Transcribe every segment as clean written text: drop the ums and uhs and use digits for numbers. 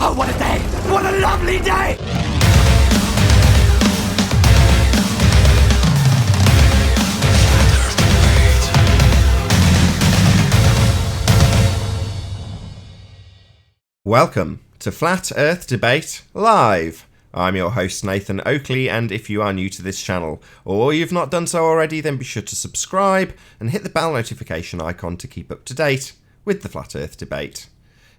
Oh, what a day! What a lovely day! Welcome to Flat Earth Debate Live. I'm your host Nathan Oakley, and if you are new to this channel, or you've not done so already, then be sure to subscribe and hit the bell notification icon to keep up to date with the Flat Earth Debate.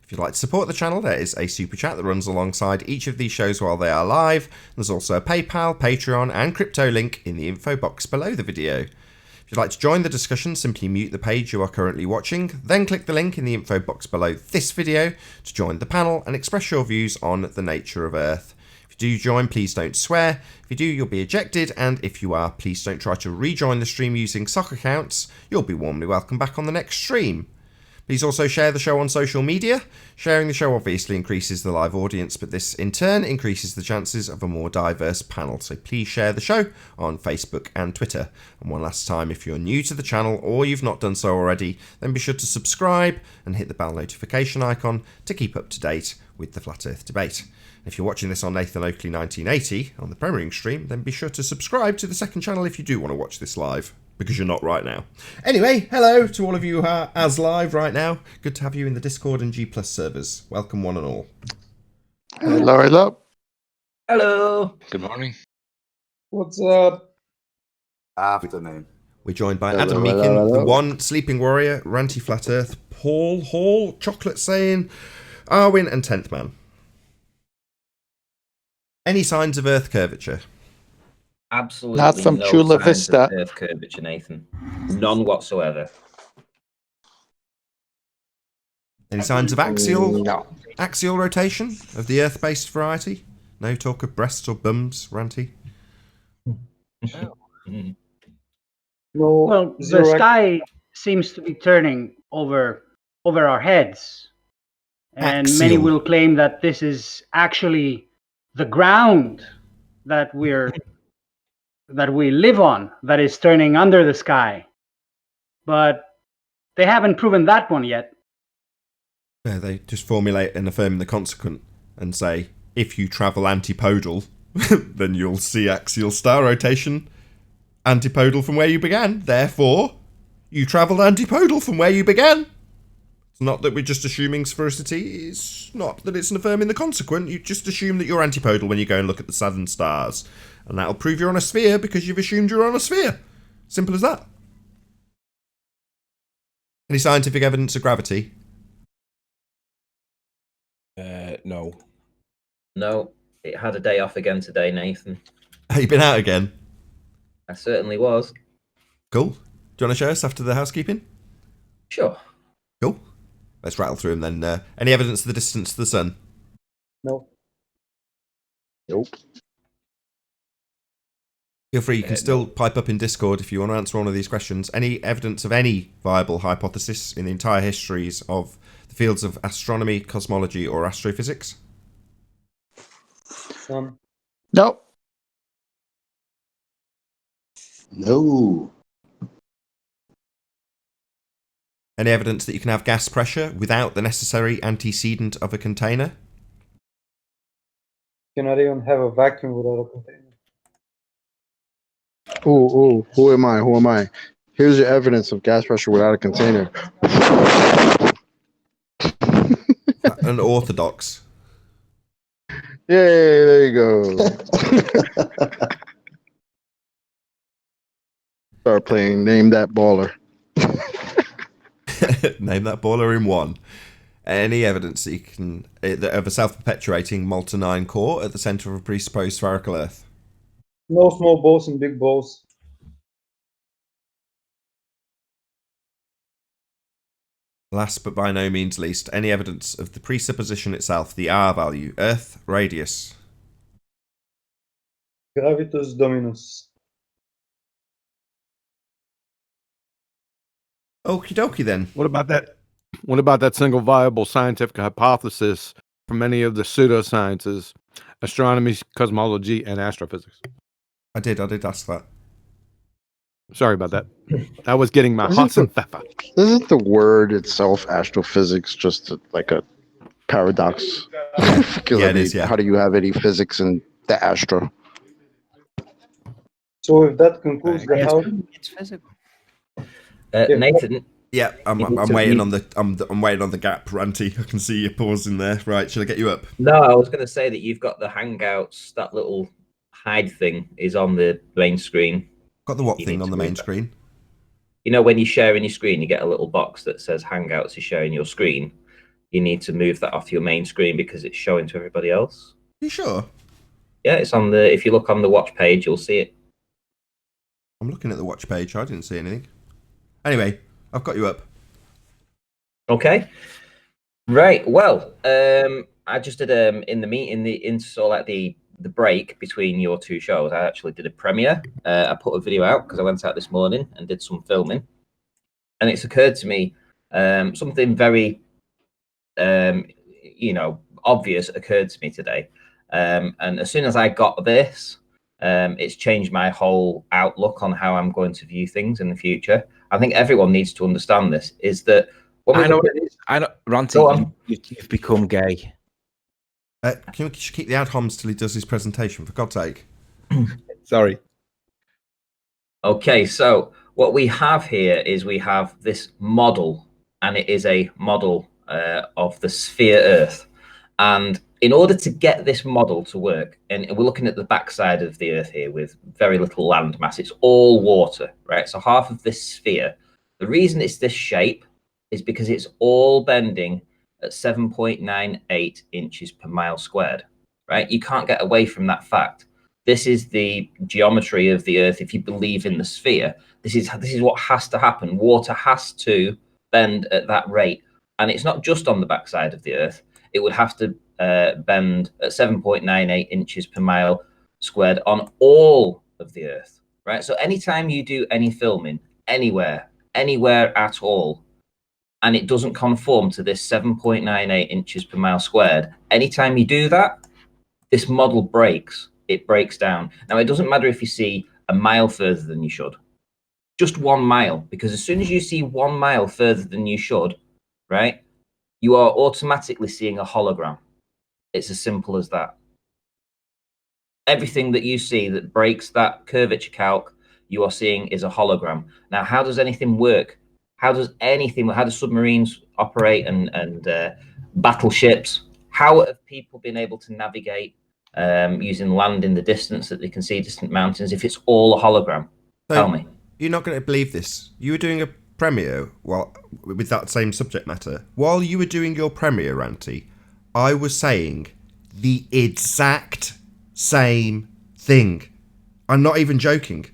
If you'd like to support the channel, there is a super chat that runs alongside each of these shows while they are live. There's also a PayPal, Patreon and crypto link in the info box below the video. If you'd like to join the discussion, simply mute the page you are currently watching, then click the link in the info box below this video to join the panel and express your views on the nature of Earth. If you do join, please don't swear. If you do, you'll be ejected, and if you are, please don't try to rejoin the stream using sock accounts. You'll be warmly welcome back on the next stream. Please also share the show on social media. Sharing the show obviously increases the live audience, but this in turn increases the chances of a more diverse panel. So please share the show on Facebook and Twitter. And one last time, if you're new to the channel or you've not done so already, then be sure to subscribe and hit the bell notification icon to keep up to date with the Flat Earth Debate. If you're watching this on Nathan Oakley 1980 on the premiering stream, then be sure to subscribe to the second channel if you do want to watch this live, because you're not right now. Anyway, hello to all of you who are as live right now. Good to have you in the Discord and G+ servers. Welcome one and all. Hello, hello. Hello. Good morning. What's up? Afternoon. We're joined by Hello, Adam Meakin, hello. the one sleeping warrior, Ranty Flat Earth, Paul Hall, Chocolate Saying, Arwin and 10th Man. Any signs of Earth curvature? Absolutely Not from no Chula signs Vista. of Earth curvature, Nathan. None whatsoever. Any signs of axial No. rotation of the Earth-based variety? No talk of breasts or bums, Ranty? Mm. No. Well, the sky seems to be turning over our heads, and many Axial. will claim that this is actually the ground that we live on that is turning under the sky. But they haven't proven that one yet. No, they just formulate and affirm the consequent and say, if you travel antipodal, then you'll see axial star rotation antipodal from where you began. Therefore, you travelled antipodal from where you began. It's not that we're just assuming sphericity. It's not that it's affirming the consequent. You just assume that you're antipodal when you go and look at the southern stars. And that'll prove you're on a sphere because you've assumed you're on a sphere. Simple as that. Any scientific evidence of gravity? No. No, it had a day off again today, Nathan. Have you been out again? I certainly was. Cool. Do you want to show us after the housekeeping? Sure. Cool. Let's rattle through them then. Any evidence of the distance to the sun? No. Nope. Feel free, you can still pipe up in Discord if you want to answer one of these questions. Any evidence of any viable hypothesis in the entire histories of the fields of astronomy, cosmology, or astrophysics? Nope. No. Any evidence that you can have gas pressure without the necessary antecedent of a container? You cannot even have a vacuum without a container. Ooh, who am I? Who am I? Here's your evidence of gas pressure without a container. Unorthodox. Yay, there you go. Start playing Name That Baller. Name that baller in one. Any evidence that you can of a self-perpetuating molten iron core at the centre of a presupposed spherical Earth? No small balls and big balls. Last but by no means least, any evidence of the presupposition itself, the R value, Earth radius. Gravitas dominus. Okie dokie then. What about that? What about that single viable scientific hypothesis for many of the pseudosciences, astronomy, cosmology, and astrophysics? I did ask that. Sorry about that. I was getting my hot and pepper. Isn't the word itself, astrophysics, just like a paradox? Because Yeah, it is, yeah. how do you have any physics in the Astra? So if that concludes the house, It's physical. Nathan, Yeah, I'm You need I'm to waiting mute. on I'm waiting on the gap, Ranty. I can see you pausing there. Right, should I get you up? no, I was going to say that you've got the Hangouts, that little hide thing is on the main screen. Got the what You thing need on to the move main that. screen? You know, when you're sharing your screen, you get a little box that says Hangouts is sharing your screen. You need to move that off your main screen because it's showing to everybody else. You sure? Yeah, it's on the. If you look on the watch page, you'll see it. I'm looking at the watch page. I didn't see anything. Anyway, I've got you up. Okay. Right. Well, I just did in the meeting the break between your two shows. I actually did a premiere. I put a video out because I went out this morning and did some filming, and it's occurred to me something very obvious occurred to me today. And as soon as I got this, it's changed my whole outlook on how I'm going to view things in the future. I think everyone needs to understand this, is that when we I know look what at- it is. I know, Go Ranty, on. you've become gay. Can we just keep the ad homs till he does his presentation, for God's sake? Sorry. Okay, so what we have here is we have this model, and it is a model of the sphere Earth. And in order to get this model to work, and we're looking at the backside of the Earth here with very little land mass, it's all water, right? So half of this sphere, the reason it's this shape is because it's all bending at 7.98 inches per mile squared, right? You can't get away from that fact. This is the geometry of the Earth. If you believe in the sphere, this is what has to happen. Water has to bend at that rate, and it's not just on the backside of the Earth. It would have to bend at 7.98 inches per mile squared on all of the Earth, right? So anytime you do any filming anywhere at all, and it doesn't conform to this 7.98 inches per mile squared, anytime you do that, this model breaks. It breaks down. Now, it doesn't matter if you see a mile further than you should, just 1 mile, because as soon as you see 1 mile further than you should, right, you are automatically seeing a hologram. It's as simple as that. Everything that you see that breaks that curvature calc, you are seeing is a hologram. Now, how does anything work? How do submarines operate and battleships? How have people been able to navigate using land in the distance that they can see distant mountains if it's all a hologram? Tell me. You're not going to believe this. You were doing a premiere with that same subject matter. While you were doing your premiere, Ranty, I was saying the exact same thing. I'm not even joking.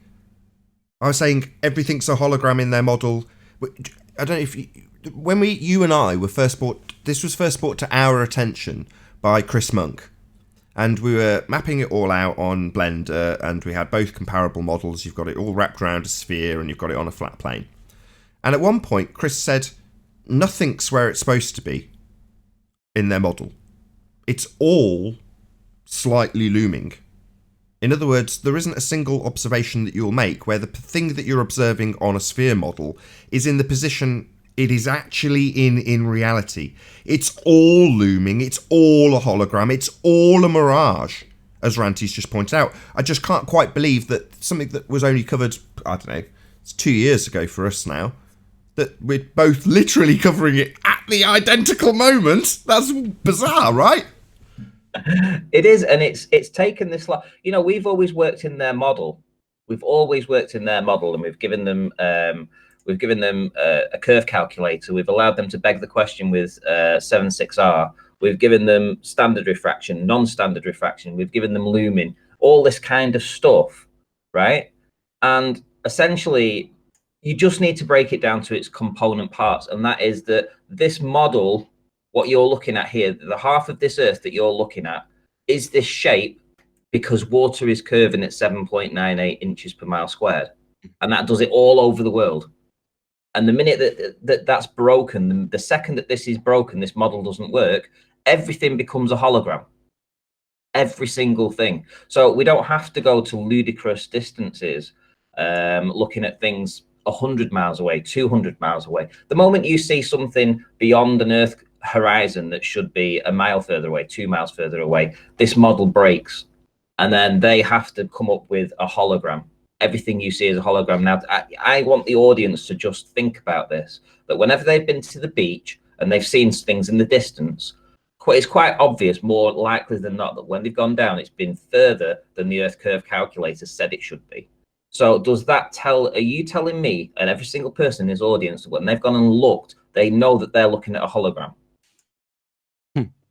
I was saying everything's a hologram in their model. I don't know if you and I were first brought. This was first brought to our attention by Chris Monk, and we were mapping it all out on Blender, and we had both comparable models. You've got it all wrapped around a sphere, and you've got it on a flat plane. And at one point, Chris said, "Nothing's where it's supposed to be in their model. It's all slightly looming." In other words, there isn't a single observation that you'll make where the thing that you're observing on a sphere model is in the position it is actually in reality. It's all looming, it's all a hologram, it's all a mirage, as Ranty's just pointed out. I just can't quite believe that something that was only covered, I don't know, it's 2 years ago for us now, that we're both literally covering it at the identical moment. That's bizarre, right? It is, and it's taken this long. You know, we've always worked in their model. We've always worked in their model, and we've given them a curve calculator. We've allowed them to beg the question with 76R. We've given them standard refraction, non-standard refraction. We've given them looming, all this kind of stuff, right? And essentially, you just need to break it down to its component parts, and that is that this model, what you're looking at here, the half of this Earth that you're looking at, is this shape because water is curving at 7.98 inches per mile squared. And that does it all over the world. And the minute that's broken, the second that this is broken, this model doesn't work, everything becomes a hologram. Every single thing. So we don't have to go to ludicrous distances, looking at things 100 miles away, 200 miles away. The moment you see something beyond an Earth horizon that should be a mile further away, 2 miles further away, this model breaks, and then they have to come up with a hologram. Everything you see is a hologram. Now, I want the audience to just think about this, that whenever they've been to the beach and they've seen things in the distance, it's quite obvious, more likely than not, that when they've gone down, it's been further than the Earth curve calculator said it should be. So does that are you telling me and every single person in his audience that when they've gone and looked, they know that they're looking at a hologram?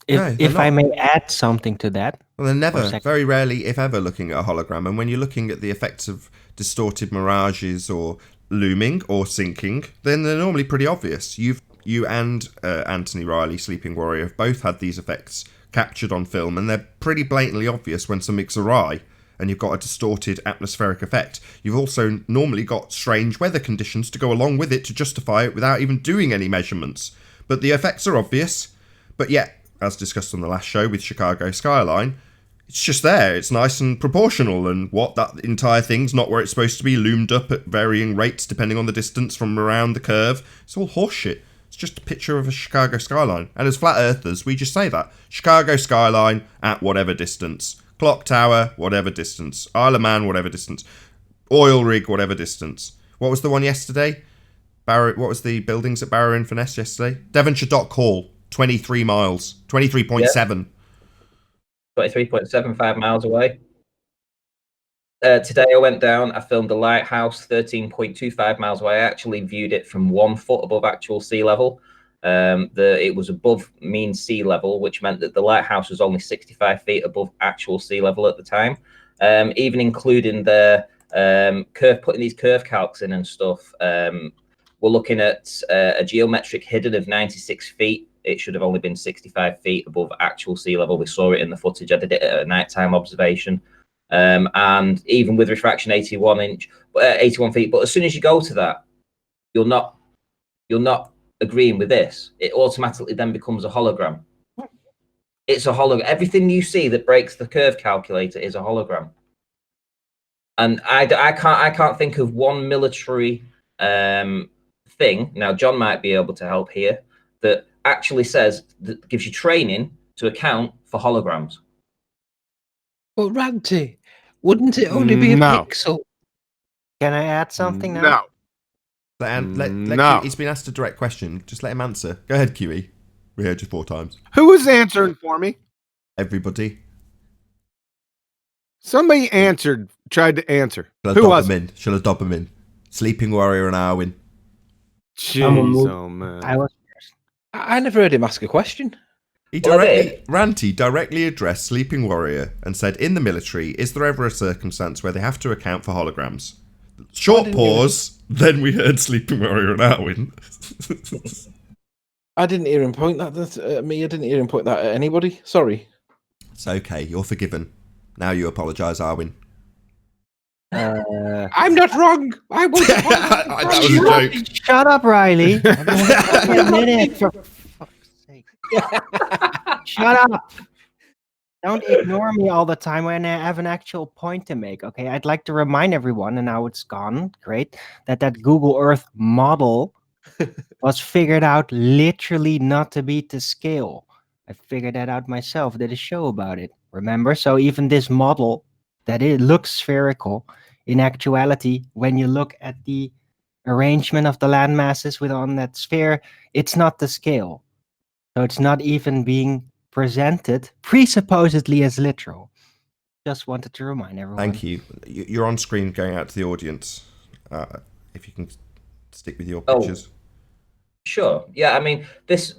If I may add something to that. Well, they're never, very rarely, if ever, looking at a hologram. And when you're looking at the effects of distorted mirages or looming or sinking, then they're normally pretty obvious. You and Anthony Riley, Sleeping Warrior, have both had these effects captured on film, and they're pretty blatantly obvious when something's awry and you've got a distorted atmospheric effect. You've also normally got strange weather conditions to go along with it to justify it without even doing any measurements. But the effects are obvious, but yet, as discussed on the last show with Chicago Skyline, it's just there. It's nice and proportional, and what, that entire thing's not where it's supposed to be, loomed up at varying rates depending on the distance from around the curve. It's all horseshit. It's just a picture of a Chicago skyline. And as flat earthers, we just say that. Chicago skyline at whatever distance. Clock tower, whatever distance. Isle of Man, whatever distance. Oil rig, whatever distance. What was the one yesterday? What was the buildings at Barrow-in-Furness yesterday? Devonshire Dock Hall, 23 miles. 23.7. 23.75 miles away. Today I went down, I filmed the lighthouse 13.25 miles away. I actually viewed it from 1 foot above actual sea level. It was above mean sea level, which meant that the lighthouse was only 65 feet above actual sea level at the time. Even including the putting these curve calcs in and stuff, we're looking at a geometric hidden of 96 feet. It should have only been 65 feet above actual sea level. We saw it in the footage. I did it at a nighttime observation. And even with refraction 81 feet. But as soon as you go to that, you're not agreeing with this. It automatically then becomes a hologram. It's a hologram. Everything you see that breaks the curve calculator is a hologram. And I can't think of one military thing. Now John might be able to help here, that actually says, that gives you training to account for holograms. Well, Ranty, wouldn't it only be a No. pixel? Can I add something now? No. No. He's been asked a direct question. Just let him answer. Go ahead, QE. We heard you 4 times. Who was answering for me? Everybody. Somebody tried to answer. Shall I dob him in? Sleeping Warrior and Arwin. Jeez, oh man. I was first. I never heard him ask a question. Ranty directly addressed Sleeping Warrior and said, in the military, is there ever a circumstance where they have to account for holograms? Short pause, then we heard Sleeping Warrior and Arwin. I didn't hear him point that at me. I didn't hear him point that at anybody. Sorry. It's okay, you're forgiven. Now you apologise, Arwin. I'm not wrong. I was That was a joke. Shut up, Riley. A minute, for fuck's sake. Shut up. Don't ignore me all the time when I have an actual point to make, okay? I'd like to remind everyone, and now it's gone, great, that Google Earth model was figured out literally not to be to scale. I figured that out myself, did a show about it, remember? So even this model, that it looks spherical, in actuality, when you look at the arrangement of the land masses within that sphere, it's not the scale. So it's not even being presented presupposedly as literal. Just wanted to remind everyone. Thank you. You're on screen going out to the audience. If you can stick with your pictures. Sure. Yeah, I mean,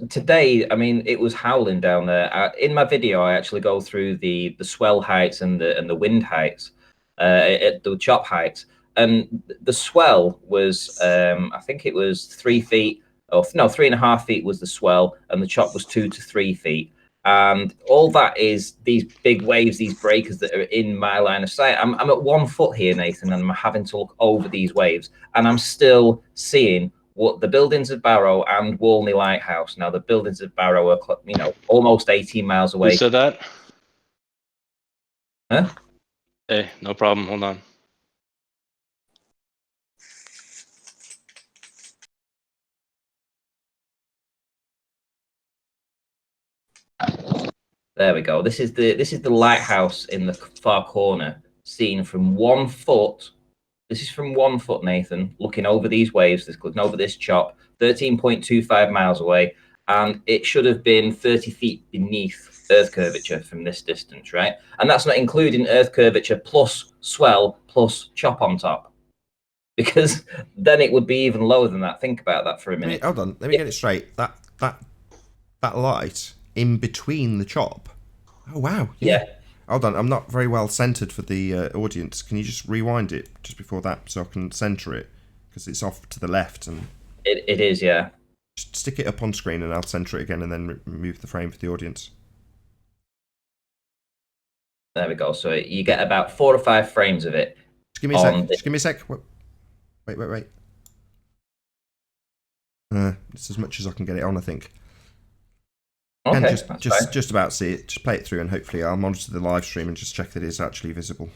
today, I mean, it was howling down there. In my video, I actually go through the swell heights and the wind heights, at the chop heights. And the swell was, I think it was 3 feet, or no, 3.5 feet was the swell, and the chop was 2 to 3 feet. And all that is these big waves, these breakers that are in my line of sight. I'm at 1 foot here, Nathan, and I'm having to look over these waves, and I'm still seeing what the buildings of Barrow and Walney Lighthouse. Now, the buildings of Barrow are, almost 18 miles away. Who said that? Huh? Hey, no problem. Hold on. There we go. This is the lighthouse in the far corner, seen from 1 foot. This is from 1 foot, Nathan, looking over these waves, looking over this chop, 13.25 miles away, and it should have been 30 feet beneath Earth curvature from this distance, right? And that's not including Earth curvature plus swell plus chop on top, because then it would be even lower than that. Think about that for a minute. Hold on, let me get it straight. That light in between the chop. Oh wow! Yeah. Hold on, I'm not very well centered for the audience. Can you just rewind it just before that so I can center it? Because it's off to the left. And it is, yeah. Just stick it up on screen and I'll center it again and then remove the frame for the audience. There we go. So you get about 4 or 5 frames of it. Just give me a sec. Just give me a sec. Wait. It's as much as I can get it on, I think. Okay, and just about see it. Just play it through and hopefully I'll monitor the live stream and just check that it's actually visible.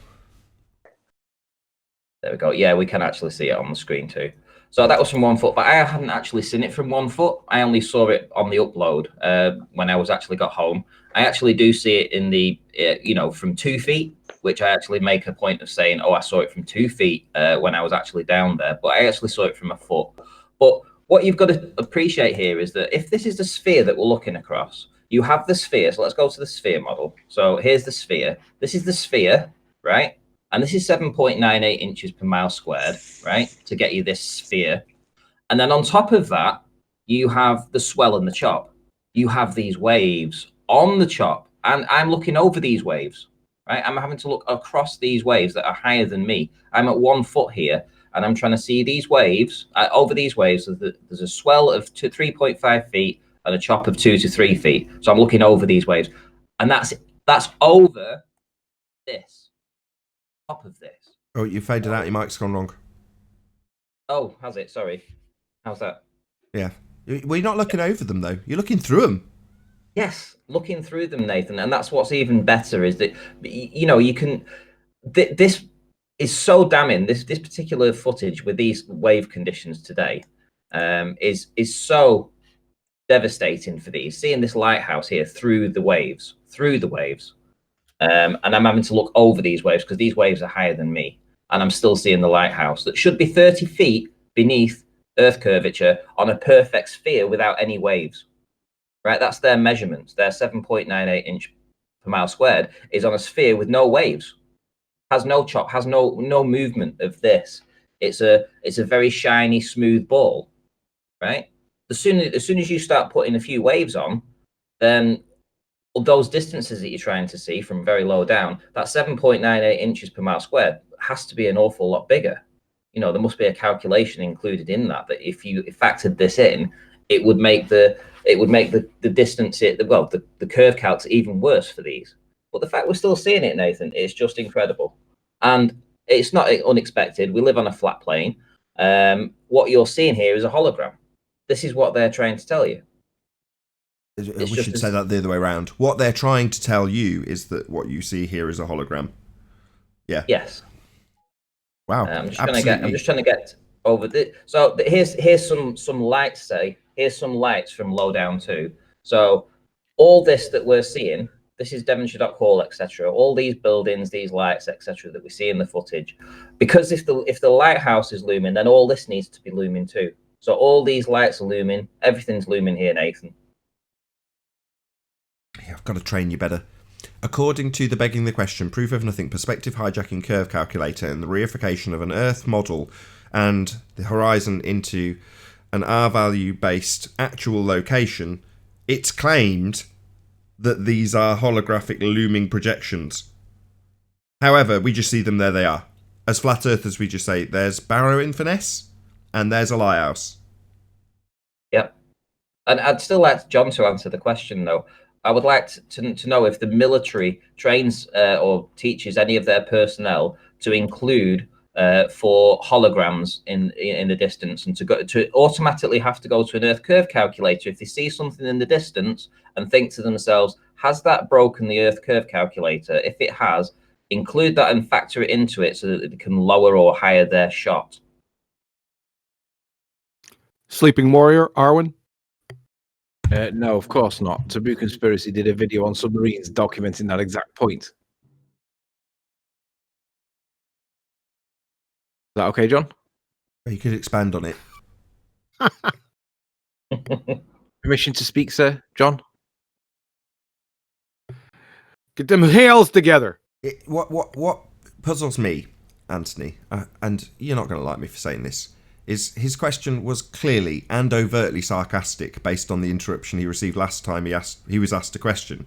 There we go. Yeah, we can actually see it on the screen too. So that was from 1 foot, but I hadn't actually seen it from 1 foot. I only saw it on the upload when I was actually got home. I actually do see it in the, from 2 feet, which I actually make a point of saying, oh, I saw it from 2 feet when I was actually down there, but I actually saw it from 1 foot. But what you've got to appreciate here is that if this is the sphere that we're looking across, you have the sphere. So let's go to the sphere model. So here's the sphere. This is the sphere, right? And this is 7.98 inches per mile squared, right? To get you this sphere. And then on top of that, you have the swell and the chop. You have these waves on the chop. And I'm looking over these waves, right? I'm having to look across these waves that are higher than me. I'm at 1 foot here. And I'm trying to see these waves. Over these waves, there's a swell of 3.5 feet and a chop of 2 to 3 feet. So I'm looking over these waves. And that's over this. Top of this. Oh, you faded out. Your mic's gone wrong. Oh, has it? Sorry. How's that? Yeah. Well, you're not looking over them, though. You're looking through them. Yes, looking through them, Nathan. And that's what's even better is that, you can... This is so damning. This particular footage with these wave conditions today is so devastating for these. Seeing this lighthouse here through the waves. And I'm having to look over these waves because these waves are higher than me. And I'm still seeing the lighthouse that should be 30 feet beneath Earth curvature on a perfect sphere without any waves. Right? That's their measurements. Their 7.98 inch per mile squared is on a sphere with no waves. Has no chop, has no movement of this. It's a very shiny, smooth ball. Right? As soon as you start putting a few waves on, then those distances that you're trying to see from very low down, that 7.98 inches per mile squared has to be an awful lot bigger. There must be a calculation included in that if you factored this in, it would make the distance, the curve calcs even worse for these. But the fact we're still seeing it, Nathan, is just incredible. And it's not unexpected. We live on a flat plane. What you're seeing here is a hologram. This is what they're trying to tell you. We should say that the other way around. What they're trying to tell you is that what you see here is a hologram. Yeah. Yes. Wow. I'm just trying to get over this. So here's some lights. Here's some lights from low down too. So all this that we're seeing, this is Devonshire.Hall, etc. All these buildings, these lights, etc. that we see in the footage, because if the lighthouse is looming, then all this needs to be looming too. So all these lights are looming. Everything's looming here, Nathan. Yeah, I've got to train you better. According to the Begging the Question, Proof of Nothing Perspective Hijacking Curve Calculator and the reification of an Earth model and the horizon into an R-value based actual location, it's claimed that these are holographic looming projections. However, we just see them, there they are. As flat earthers, we just say, there's Barrow in Finesse, and there's a lighthouse. Yep. And I'd still like John to answer the question, though. I would like to know if the military trains or teaches any of their personnel to include for holograms in the distance, and to automatically have to go to an Earth curve calculator if they see something in the distance and think to themselves, has that broken the Earth curve calculator? If it has, include that and factor it into it so that they can lower or higher their shot. Sleeping Warrior, Arwen? No, of course not. Taboo Conspiracy did a video on submarines documenting that exact point. Is that okay, John? You could expand on it. Permission to speak, sir, John? Get them heels together. What puzzles me, Anthony, and you're not going to like me for saying this, is his question was clearly and overtly sarcastic based on the interruption he received last time he was asked a question,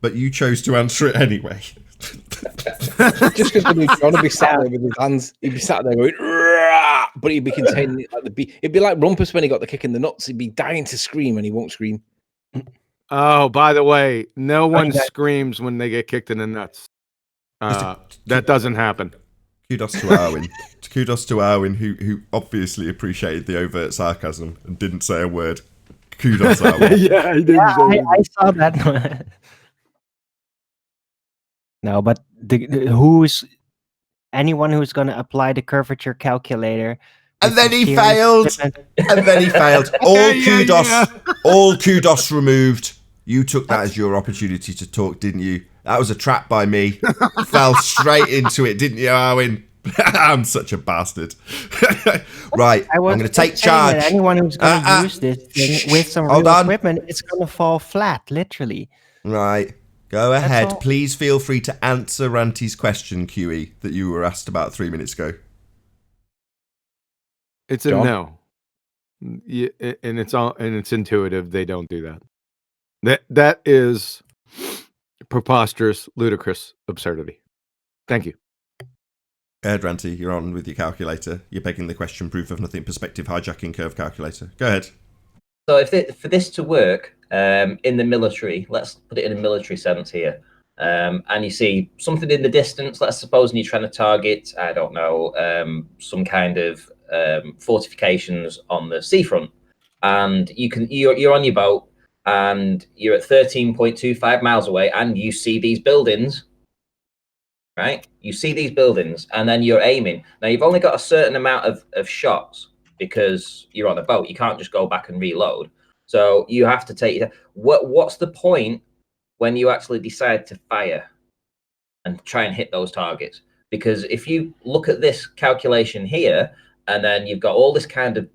but you chose to answer it anyway. Just because John would be sat there with his hands, he'd be sat there going, "Rah!" But he'd be containing it like it'd be like Rumpus when he got the kick in the nuts. He'd be dying to scream and he won't scream. Oh, by the way, no one screams when they get kicked in the nuts. That doesn't happen. Kudos to Arwin. Kudos to Arwin, who obviously appreciated the overt sarcasm and didn't say a word. Kudos, Arwin. Yeah, he didn't. Yeah, I saw that. No, but anyone who's going to apply the curvature calculator. And then he failed. And then he failed. All kudos removed. You took that as your opportunity to talk, didn't you? That was a trap by me. Fell straight into it, didn't you, Arwin? I'm such a bastard. Right, I'm going to take charge. Anyone who's going to use this thing with some real equipment, it's going to fall flat, literally. Right. Go ahead. Please feel free to answer Ranty's question, QE, that you were asked about 3 minutes ago. It's a no. Yeah, and it's intuitive. They don't do that. That is preposterous, ludicrous absurdity. Thank you. Go ahead, Ranty. You're on with your calculator. You're begging the question proof of nothing perspective hijacking curve calculator. Go ahead. So for this to work in the military, let's put it in a military sense here, and you see something in the distance, let's suppose you're trying to target, I don't know, some kind of fortifications on the seafront, and you're on your boat and you're at 13.25 miles away and you see these buildings, right? You see these buildings and then you're aiming. Now you've only got a certain amount of shots because you're on a boat. You can't just go back and reload. So you have to take what's the point when you actually decide to fire and try and hit those targets? Because if you look at this calculation here, and then you've got all this kind of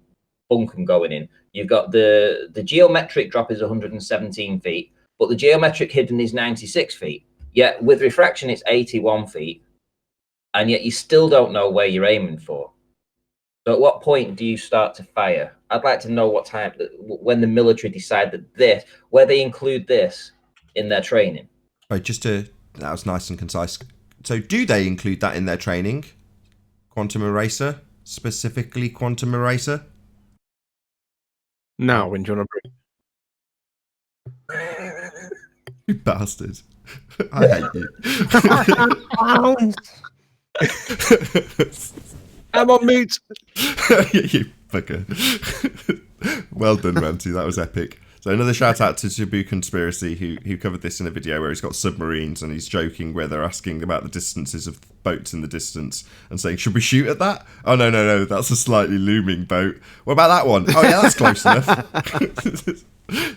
bunkum going in. You've got the geometric drop is 117 feet, but the geometric hidden is 96 feet. Yet with refraction, it's 81 feet. And yet you still don't know where you're aiming for. So at what point do you start to fire? I'd like to know what time, when the military decide that where they include this in their training. Right, that was nice and concise. So do they include that in their training? Quantum Eraser? Specifically Quantum Eraser? No, when do you want to break? You bastard. I hate you. I'm on mute. You fucker. Well done, Ranty. That was epic. So another shout out to Taboo Conspiracy who covered this in a video where he's got submarines and he's joking where they're asking about the distances of boats in the distance and saying, should we shoot at that? Oh, no, that's a slightly looming boat. What about that one? Oh, yeah, that's close enough.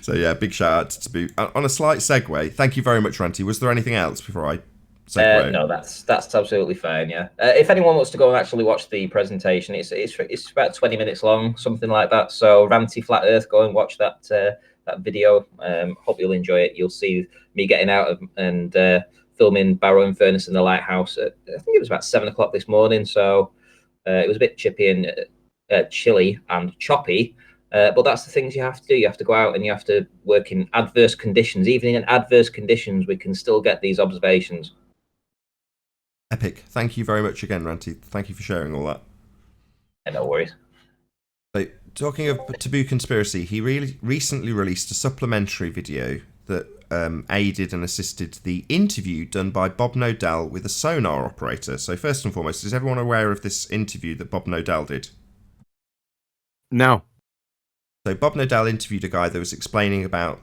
So, yeah, big shout out to Taboo. On a slight segue, thank you very much, Ranty. Was there anything else before I segue? No, that's absolutely fine, yeah. If anyone wants to go and actually watch the presentation, it's about 20 minutes long, something like that. So, Ranty Flat Earth, go and watch that video. Hope you'll enjoy it. You'll see me getting out and filming Barrow and Furnace in the lighthouse at, I think it was about 7 o'clock this morning. So it was a bit chippy and chilly and choppy. But that's the things you have to do. You have to go out and you have to work in adverse conditions. Even in adverse conditions, we can still get these observations. Epic. Thank you very much again, Ranty. Thank you for sharing all that. Yeah, no worries. So, talking of Taboo Conspiracy, he recently released a supplementary video that aided and assisted the interview done by Bob Nodell with a sonar operator. So first and foremost, is everyone aware of this interview that Bob Nodell did? No. So Bob Nodell interviewed a guy that was explaining about,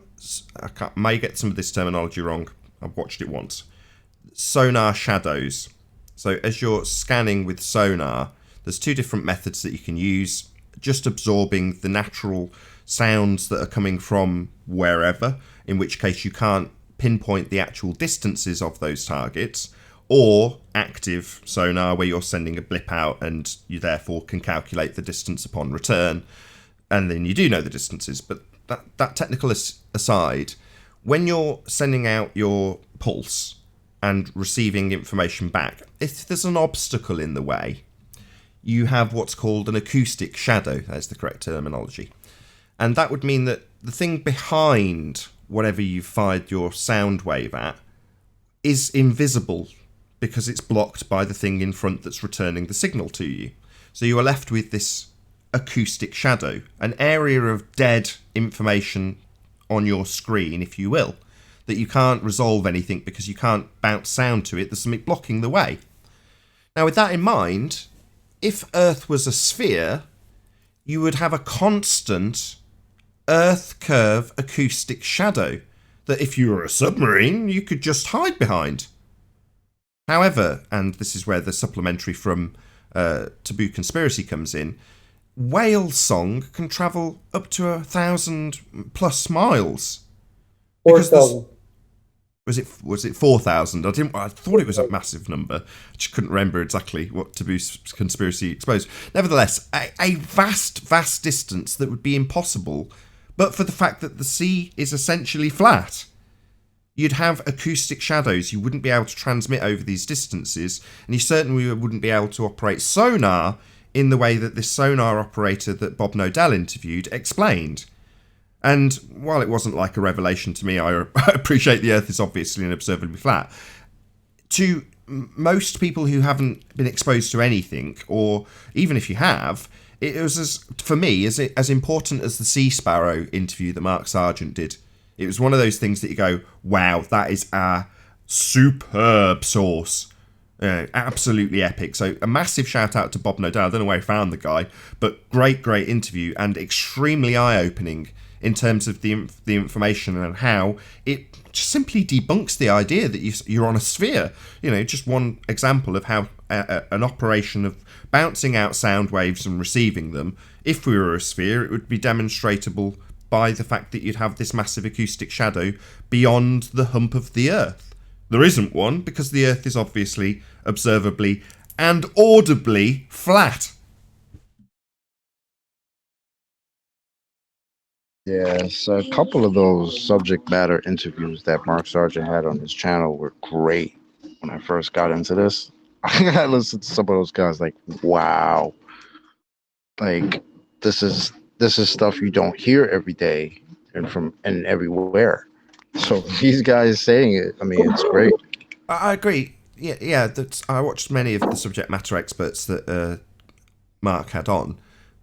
may get some of this terminology wrong, I've watched it once, sonar shadows. So as you're scanning with sonar, there's two different methods that you can use. Just absorbing the natural sounds that are coming from wherever, in which case you can't pinpoint the actual distances of those targets, or active sonar where you're sending a blip out and you therefore can calculate the distance upon return, and then you do know the distances. But that technical aside, when you're sending out your pulse and receiving information back, if there's an obstacle in the way, you have what's called an acoustic shadow. That's the correct terminology. And that would mean that the thing behind whatever you've fired your sound wave at is invisible because it's blocked by the thing in front that's returning the signal to you. So you are left with this acoustic shadow, an area of dead information on your screen, if you will, that you can't resolve anything because you can't bounce sound to it. There's something blocking the way. Now, with that in mind, if Earth was a sphere, you would have a constant Earth curve acoustic shadow that if you were a submarine, you could just hide behind. However, and this is where the supplementary from Taboo Conspiracy comes in, whale song can travel up to 1,000+ miles. 4,000. Was it 4,000? I thought it was a massive number. I just couldn't remember exactly what Taboo Conspiracy exposed. Nevertheless, a vast distance that would be impossible, but for the fact that the sea is essentially flat. You'd have acoustic shadows. You wouldn't be able to transmit over these distances, and you certainly wouldn't be able to operate sonar in the way that this sonar operator that Bob Nodell interviewed explained. And while it wasn't like a revelation to me, I appreciate the Earth is obviously and observably flat. To most people who haven't been exposed to anything, or even if you have, it was, for me, as important as the Sea Sparrow interview that Mark Sargent did. It was one of those things that you go, wow, that is a superb source. Absolutely epic. So a massive shout out to Bob Nodell. I don't know where he found the guy, but great interview and extremely eye-opening in terms of the information and how it just simply debunks the idea that you're on a sphere. Just one example of how an operation of bouncing out sound waves and receiving them, if we were a sphere, it would be demonstratable by the fact that you'd have this massive acoustic shadow beyond the hump of the Earth. There isn't one because the Earth is obviously, observably, and audibly flat. Yes, a couple of those subject matter interviews that Mark Sargent had on his channel were great. When I first got into this, I listened to some of those guys like, wow, like this is stuff you don't hear every day and everywhere. So these guys saying it, I mean, it's great. I agree. Yeah. I watched many of the subject matter experts that Mark had on,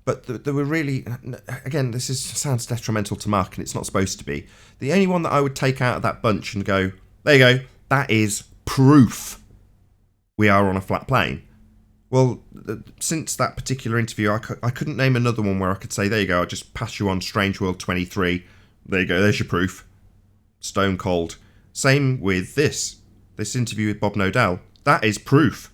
but there were really, again, sounds detrimental to Mark, and it's not supposed to be. The only one that I would take out of that bunch and go, there you go, that is proof we are on a flat plane. Well, since that particular interview, I couldn't name another one where I could say, there you go, I'll just pass you on Strange World 23. There you go, there's your proof. Stone cold. Same with this interview with Bob Nodell. That is proof.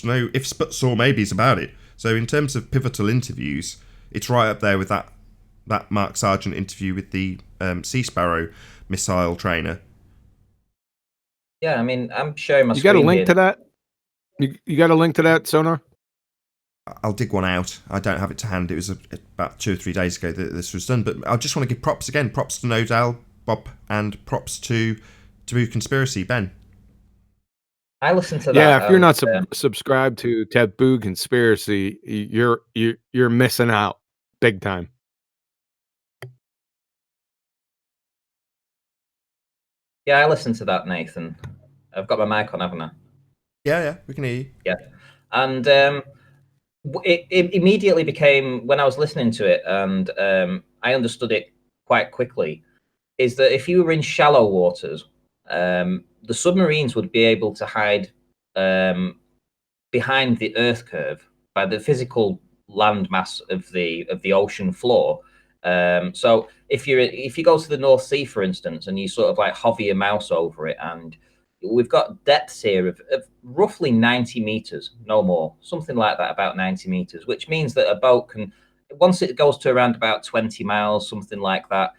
No ifs, buts, or maybes about it. So in terms of pivotal interviews, it's right up there with that Mark Sargent interview with the Sea Sparrow missile trainer. Yeah, I mean, I'm showing my You screen got a link here. to that? You got a link to that, Sonar? I'll dig one out. I don't have it to hand. It was about 2 or 3 days ago that this was done. But I just want to give props again. Props to Nodell, Bob, and props to Taboo Conspiracy, Ben. I listened to that. Yeah, if you're not subscribed to Taboo Conspiracy, you're missing out big time. Yeah, I listened to that, Nathan. I've got my mic on, haven't I? Yeah, we can hear you. Yeah, and it immediately became, when I was listening to it, and I understood it quite quickly, is that if you were in shallow waters, the submarines would be able to hide behind the Earth curve by the physical landmass of the ocean floor. So if you go to the North Sea, for instance, and you sort of like hover your mouse over it, and we've got depths here of roughly 90 meters, no more, something like that, about 90 meters, which means that a boat can, once it goes to around about 20 miles, something like that,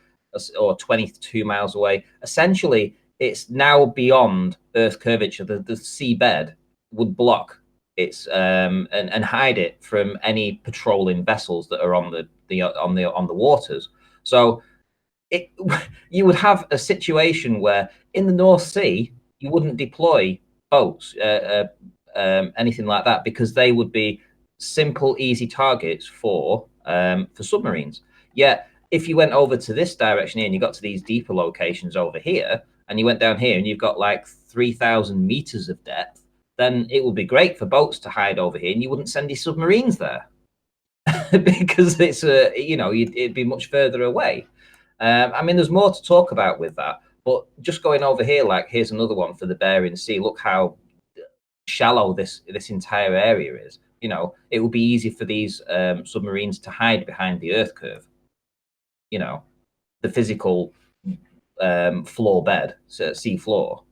or 22 miles away, essentially it's now beyond Earth curvature. The seabed would block its and hide it from any patrolling vessels that are on the waters. So you would have a situation where in the North Sea you wouldn't deploy boats, anything like that, because they would be simple, easy targets for submarines. Yet, if you went over to this direction here and you got to these deeper locations over here, and you went down here and you've got like 3,000 meters of depth, then it would be great for boats to hide over here, and you wouldn't send your submarines there because it's it'd be much further away. I mean, there's more to talk about with that, but just going over here, like here's another one for the Bering Sea. Look how shallow this entire area is. You know, it would be easy for these submarines to hide behind the Earth curve. You know, the physical floor bed, so sea floor.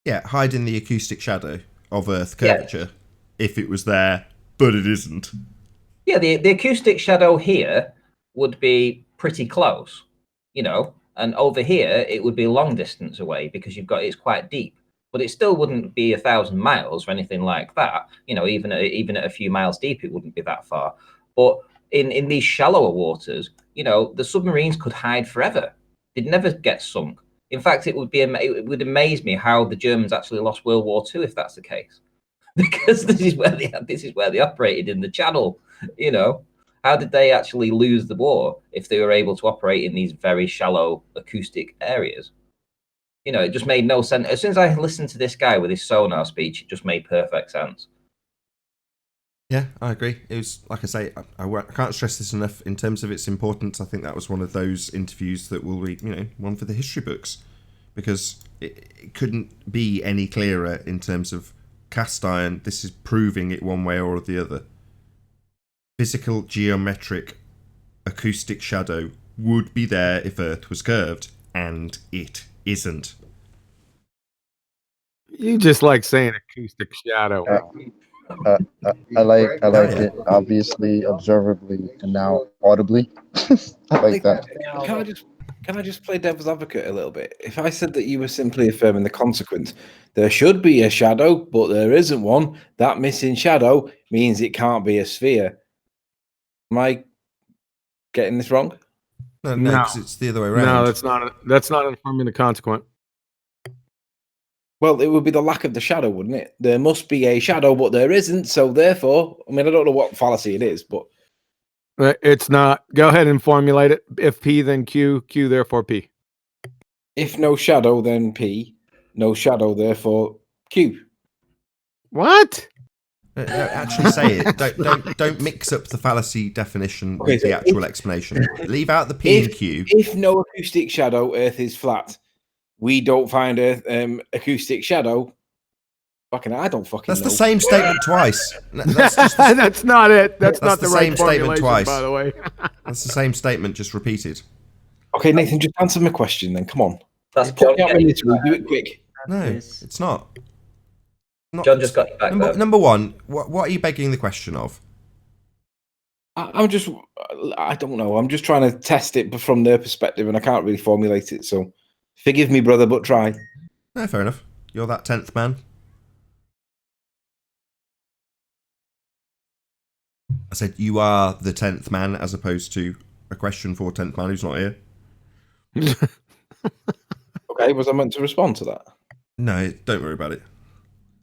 Yeah, hide in the acoustic shadow of Earth curvature if it was there, but it isn't. Yeah, the acoustic shadow here would be pretty close, you know, and over here it would be a long distance away because it's quite deep, but it still wouldn't be 1,000 miles or anything like that. You know, even at a few miles deep, it wouldn't be that far. But in these shallower waters, you know, the submarines could hide forever. They'd never get sunk. In fact, it would amaze me how the Germans actually lost World War II if that's the case, because this is where they operated in the Channel. You know, how did they actually lose the war if they were able to operate in these very shallow acoustic areas? You know, it just made no sense. As soon as I listened to this guy with his sonar speech, it just made perfect sense. Yeah, I agree. It was, like I say, I can't stress this enough in terms of its importance. I think that was one of those interviews that will be, you know, one for the history books, because it couldn't be any clearer in terms of cast iron. This is proving it one way or the other. Physical geometric acoustic shadow would be there if Earth was curved, and it isn't. You just like saying acoustic shadow. I like it, obviously, observably, and now audibly. I like that. Can I just play devil's advocate a little bit? If I said that you were simply affirming the consequence, there should be a shadow, but there isn't one. That missing shadow means it can't be a sphere. Am I getting this wrong? No, because it's the other way around. No, that's not informing the consequence. Well, it would be the lack of the shadow, wouldn't it? There must be a shadow, but there isn't. So therefore, I mean, I don't know what fallacy it is, but it's not. Go ahead and formulate it. If P, then Q. Q, therefore P. If no shadow, then P. No shadow, therefore Q. What? No, actually say it. Don't mix up the fallacy definition with the actual explanation. Leave out the P and Q. If no acoustic shadow, Earth is flat. We don't find Earth acoustic shadow. Fucking, I don't fucking. That's know. the same statement twice. That's not it. That's not the right same statement formulation, twice. by the way. That's the same statement, just repeated. Okay, Nathan, just answer my question then. Come on. That's Do it quick. No, it's not. John just got you back. Number one, what are you begging the question of? I don't know. I'm just trying to test it from their perspective, and I can't really formulate it. So, forgive me, brother, but try. No, fair enough. You're that 10th man. I said you are the 10th man, as opposed to a question for 10th man who's not here. Okay, was I meant to respond to that? No, don't worry about it.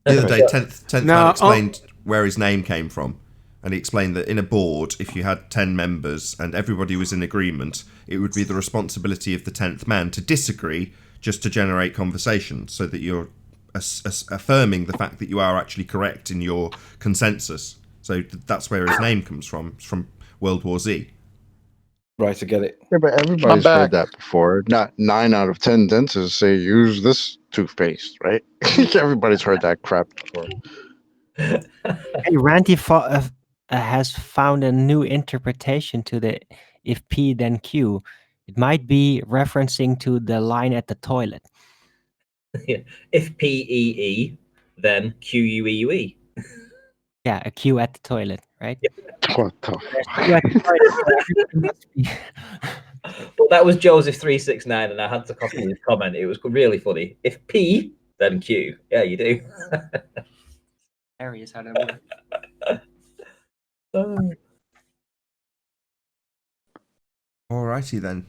The other day, 10th man explained where his name came from. And he explained that in a board, if you had 10 members and everybody was in agreement, it would be the responsibility of the 10th man to disagree just to generate conversation, so that you're affirming the fact that you are actually correct in your consensus. So that's where his name comes from. It's from World War Z. Right, I get it. Yeah, but everybody's heard that before. Not 9 out of 10 dentists say use this toothpaste, right? Everybody's heard that crap before. Hey, Randy has found a new interpretation to the if P then Q. It might be referencing to the line at the toilet. If P-E-E, then Q-U-E-U-E. yeah, a queue at the toilet, right? What the There's fuck? a queue at the toilet, so everything must be. Well, that was Joseph369, and I had to copy his comment. It was really funny. If P, then Q. Yeah, you do. Hilarious how that works. Alrighty then.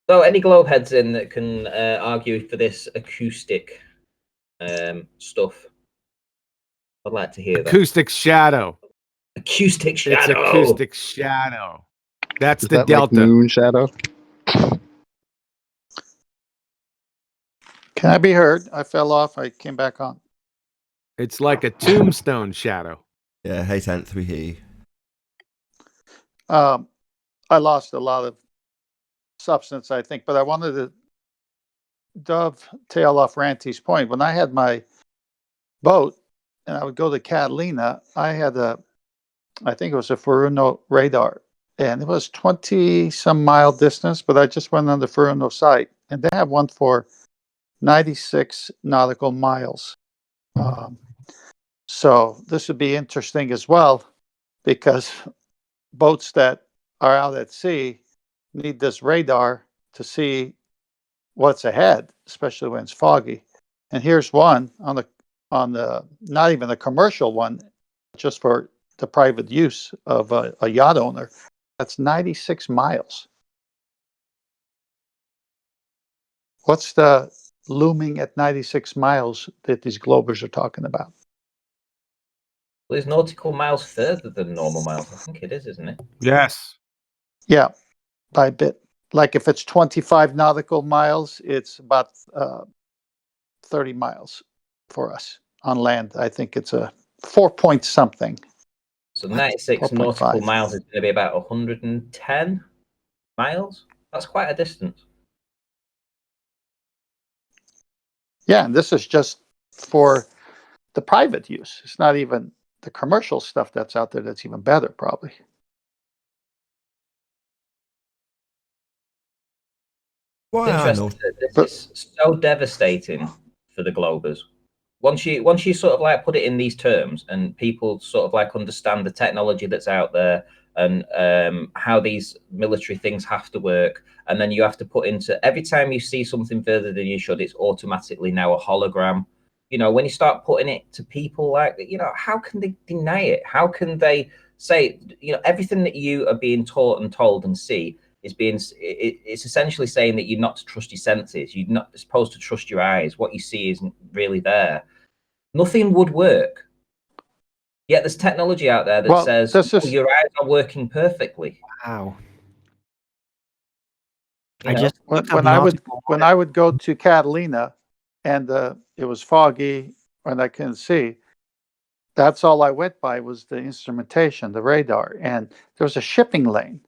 So, any globe heads in that can argue for this acoustic stuff? I'd like to hear that. Acoustic shadow. Acoustic It's shadow. acoustic shadow. That's Is the that delta. like moon shadow? Can I be heard? I fell off. I came back on. It's like a tombstone shadow. Yeah, hey, 10th, we hear you. I lost a lot of substance, I think, but I wanted to dovetail off Ranty's point. When I had my boat and I would go to Catalina, I had I think it was a Furuno radar, and it was 20 some mile distance, but I just went on the Furuno site, and they have one for 96 nautical miles. So this would be interesting as well, because boats that are out at sea need this radar to see what's ahead, especially when it's foggy. And here's one on the not even a commercial one, just for the private use of a yacht owner. That's 96 miles. What's the looming at 96 miles that these globers are talking about? Well, it's nautical miles further than normal miles. I think it is, isn't it? Yes. Yeah, by a bit. Like if it's 25 nautical miles, it's about 30 miles for us on land. I think it's a 4 point something. So 96 4.5. nautical miles is going to be about 110 miles. That's quite a distance. Yeah, and this is just for the private use. It's not even the commercial stuff that's out there that's even better, probably. Why I Interesting know. that this is so devastating for the globers. Once you sort of like put it in these terms, and people sort of like understand the technology that's out there, and how these military things have to work, and then you have to put into every time you see something further than you should, it's automatically now a hologram. You know, when you start putting it to people, like, you know, how can they deny it? How can they say, you know, everything that you are being taught and told and see is being, it's essentially saying that you're not to trust your senses. You're not supposed to trust your eyes. What you see isn't really there. Nothing would work. Yet there's technology out there that says, oh, your eyes are working perfectly. Wow. I just when I would go to Catalina, and it was foggy and I couldn't see. That's all I went by was the instrumentation, the radar, and there was a shipping lane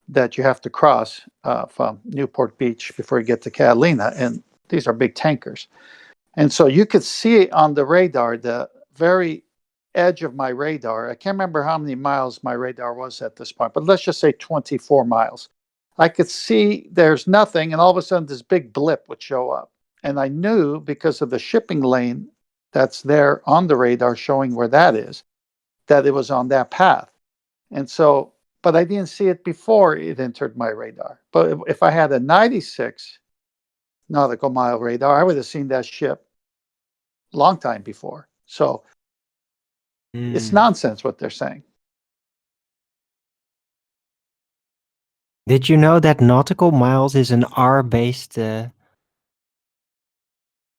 that you have to cross from Newport Beach before you get to Catalina, and these are big tankers, and so you could see on the radar the very edge of my radar. I can't remember how many miles my radar was at this point, but let's just say 24 miles. I could see there's nothing, and all of a sudden this big blip would show up. And I knew because of the shipping lane that's there on the radar showing where that is, that it was on that path. And so, but I didn't see it before it entered my radar. But if I had a 96 nautical mile radar, I would have seen that ship long time before. So it's nonsense what they're saying. Did you know that nautical miles is an R-based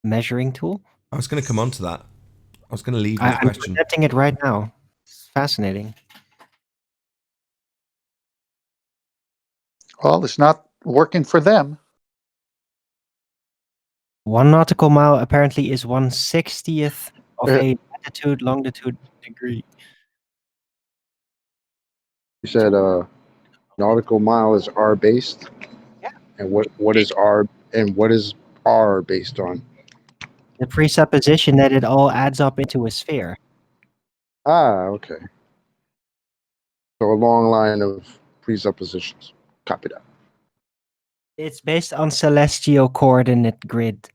measuring tool? I was going to come on to that. I was going to leave you the I'm question. presenting it right now. It's fascinating. Well, it's not working for them. 1 nautical mile apparently is 1/60th of a latitude, longitude degree. You said nautical mile is R based. Yeah. And what is R based on? The presupposition that it all adds up into a sphere. Ah, okay. So a long line of presuppositions. Copy that. It's based on celestial coordinate grid.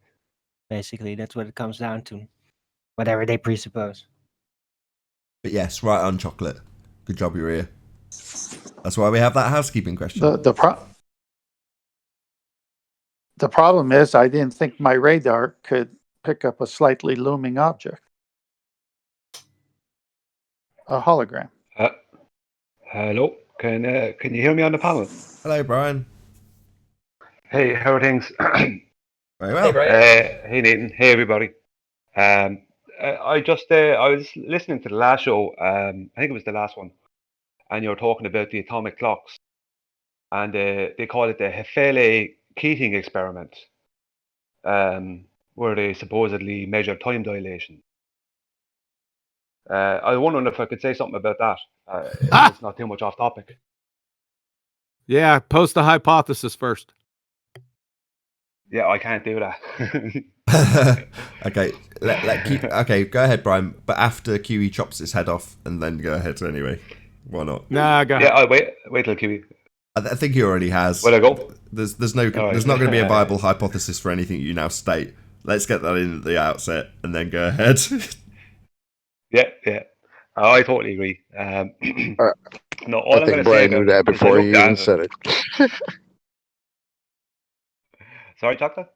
Basically, that's what it comes down to. Whatever they presuppose. But yes, right on, Chocolate. Good job, you're here. That's why we have that housekeeping question. The problem is I didn't think my radar could pick up a slightly looming object. A hologram. Hello, can you hear me on the panel? Hello, Brian. Hey, how are things? Very well. Hey, Nathan. Hey, everybody. I was listening to the last show. I think it was the last one, and you were talking about the atomic clocks, and they call it the Hefele-Keating experiment, where they supposedly measure time dilation. I was wondering if I could say something about that. If it's not too much off topic. Yeah, post the hypothesis first. Yeah, I can't do that. Okay, okay, go ahead, Brian. But after QE chops his head off, and then go ahead anyway. Why not? Nah, go ahead. Yeah, I'll wait till QE. I think he already has. Will I go? There's right. not going to be a viable hypothesis for anything you now state. Let's get that in at the outset, and then go ahead. Yeah. I totally agree. No, all I I'm think going to say Brian knew about that it is I before he looked at even it. said it. Sorry, Chocolate?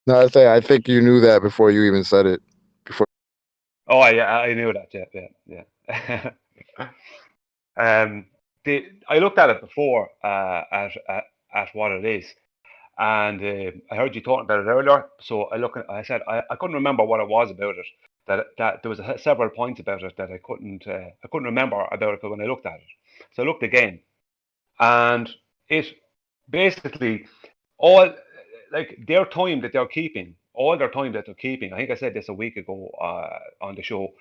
No, I think you knew that before you even said it. Before. Oh, yeah, I knew that. Yeah. I looked at it before at what it is, and I heard you talking about it earlier. So I said I couldn't remember what it was about it. That there was several points about it that I couldn't remember about it when I looked at it. So I looked again, and it basically all like their time that they're keeping, all their time that they're keeping. I think I said this a week ago on the show.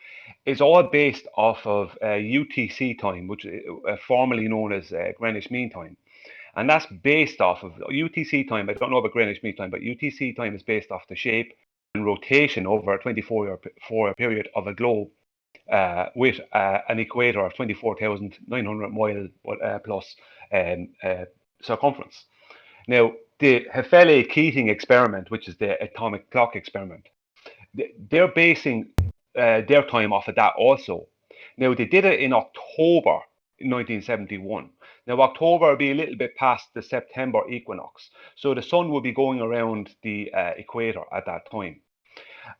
Is all based off of UTC time, which is formerly known as Greenwich Mean Time. And that's based off of UTC time. I don't know about Greenwich Mean Time, but UTC time is based off the shape and rotation over a 24-hour period of a globe with an equator of 24,900 mile plus circumference. Now, the Hefele-Keating experiment, which is the atomic clock experiment, they're basing their time off of that also. Now, they did it in October 1971. Now, October will be a little bit past the September equinox. So the sun will be going around the equator at that time.